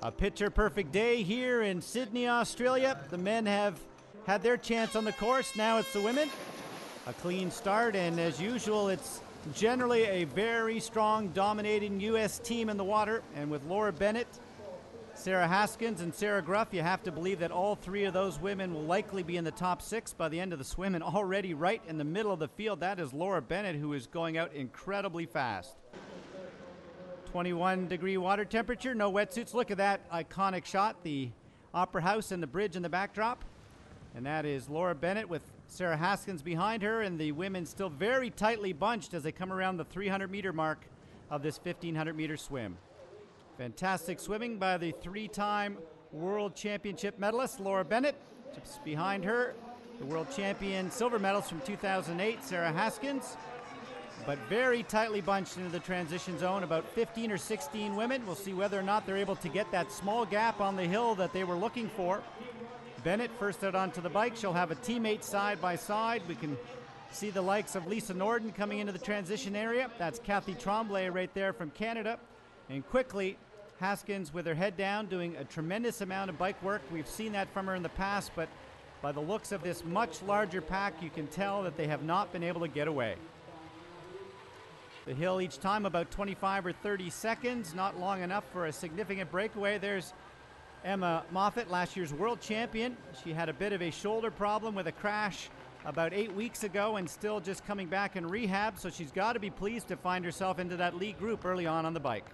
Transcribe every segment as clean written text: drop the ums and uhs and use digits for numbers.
A picture-perfect day here in Sydney, Australia. The men have had their chance on the course. Now it's the women. A clean start, and as usual, it's generally a very strong, dominating U.S. team in the water. And with Laura Bennett, Sarah Haskins, and Sarah Gruff, you have to believe that all three of those women will likely be in the top 6 by the end of the swim. And already right in the middle of the field, that is Laura Bennett, who is going out incredibly fast. 21-degree water temperature, no wetsuits. Look at that iconic shot, the Opera House and the bridge in the backdrop. And that is Laura Bennett with Sarah Haskins behind her, and the women still very tightly bunched as they come around the 300-meter mark of this 1,500-meter swim. Fantastic swimming by the 3-time World Championship medalist, Laura Bennett. Just behind her, the World Champion silver medalist from 2008, Sarah Haskins. But very tightly bunched into the transition zone, about 15 or 16 women. We'll see whether or not they're able to get that small gap on the hill that they were looking for. Bennett first out onto the bike. She'll have a teammate side by side. We can see the likes of Lisa Norden coming into the transition area. That's Kathy Tremblay right there from Canada. And quickly, Haskins with her head down, doing a tremendous amount of bike work. We've seen that from her in the past, but by the looks of this much larger pack, you can tell that they have not been able to get away. The hill each time about 25 or 30 seconds, not long enough for a significant breakaway. There's Emma Moffitt, last year's world champion. She had a bit of a shoulder problem with a crash about 8 weeks ago and still just coming back in rehab, so she's got to be pleased to find herself into that lead group early on the bike.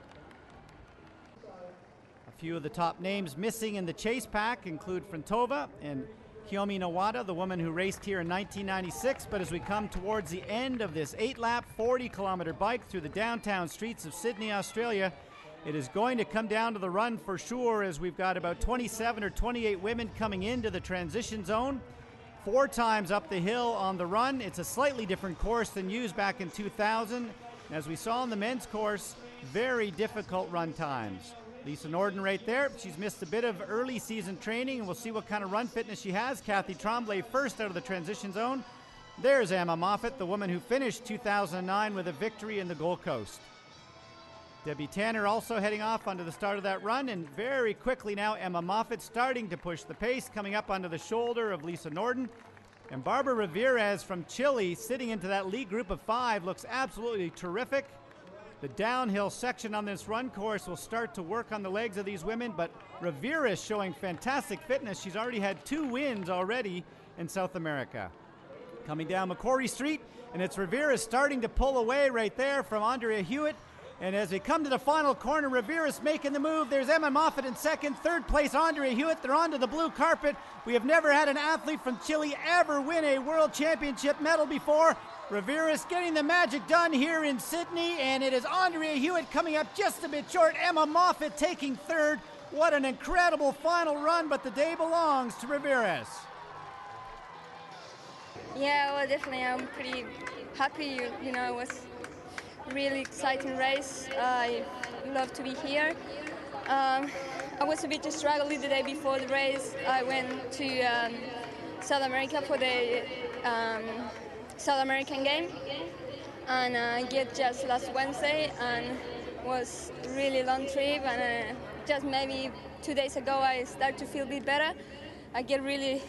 A few of the top names missing in the chase pack include Frantova and Kiyomi Nawada, the woman who raced here in 1996. But as we come towards the end of this 8-lap, 40-kilometer bike through the downtown streets of Sydney, Australia, it is going to come down to the run for sure, as we've got about 27 or 28 women coming into the transition zone. 4 times up the hill on the run. It's a slightly different course than used back in 2000. As we saw in the men's course, very difficult run times. Lisa Norden right there. She's missed a bit of early season training, and we'll see what kind of run fitness she has. Kathy Tremblay first out of the transition zone. There's Emma Moffitt, the woman who finished 2009 with a victory in the Gold Coast. Debbie Tanner also heading off onto the start of that run, and very quickly now Emma Moffitt starting to push the pace, coming up onto the shoulder of Lisa Norden. And Barbara Riveros from Chile sitting into that lead group of 5 looks absolutely terrific. The downhill section on this run course will start to work on the legs of these women, but Riveros showing fantastic fitness. She's already had 2 wins already in South America. Coming down Macquarie Street, and it's Riveros starting to pull away right there from Andrea Hewitt. And as we come to the final corner, Riveros making the move. There's Emma Moffitt in second. Third place, Andrea Hewitt. They're onto the blue carpet. We have never had an athlete from Chile ever win a world championship medal before. Riveros getting the magic done here in Sydney, and it is Andrea Hewitt coming up just a bit short. Emma Moffitt taking third. What an incredible final run, but the day belongs to Riveros. Yeah, well, definitely. I'm pretty happy. You know, it was a really exciting race. I love to be here. I was a bit struggling the day before the race. I went to South America for the South American game, and I get just last Wednesday, and was really long trip, and just maybe 2 days ago I start to feel a bit better. I get really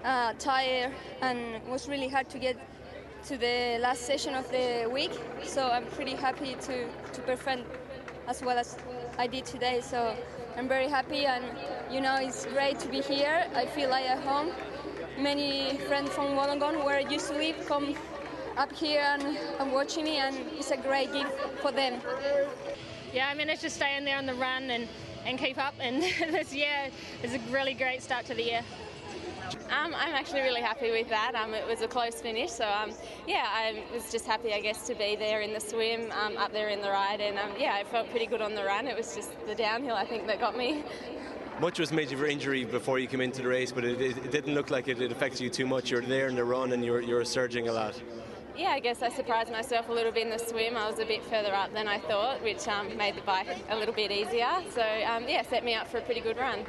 tired, and it was really hard to get to the last session of the week, so I'm pretty happy to perform as well as I did today. So I'm very happy, and you know, it's great to be here. I feel like at home. Many friends from Wollongong, where I used to live, come up here and watching me, and it's a great gift for them. Yeah, I managed to stay in there on the run and keep up, and this year is a really great start to the year. I'm actually really happy with that. It was a close finish, so yeah, I was just happy, I guess, to be there in the swim, up there in the ride, and yeah, I felt pretty good on the run. It was just the downhill, I think, that got me. Much was made of your injury before you came into the race, but it didn't look like it affected you too much. You're there in the run and you're surging a lot. Yeah, I guess I surprised myself a little bit in the swim. I was a bit further up than I thought, which made the bike a little bit easier. So yeah, set me up for a pretty good run.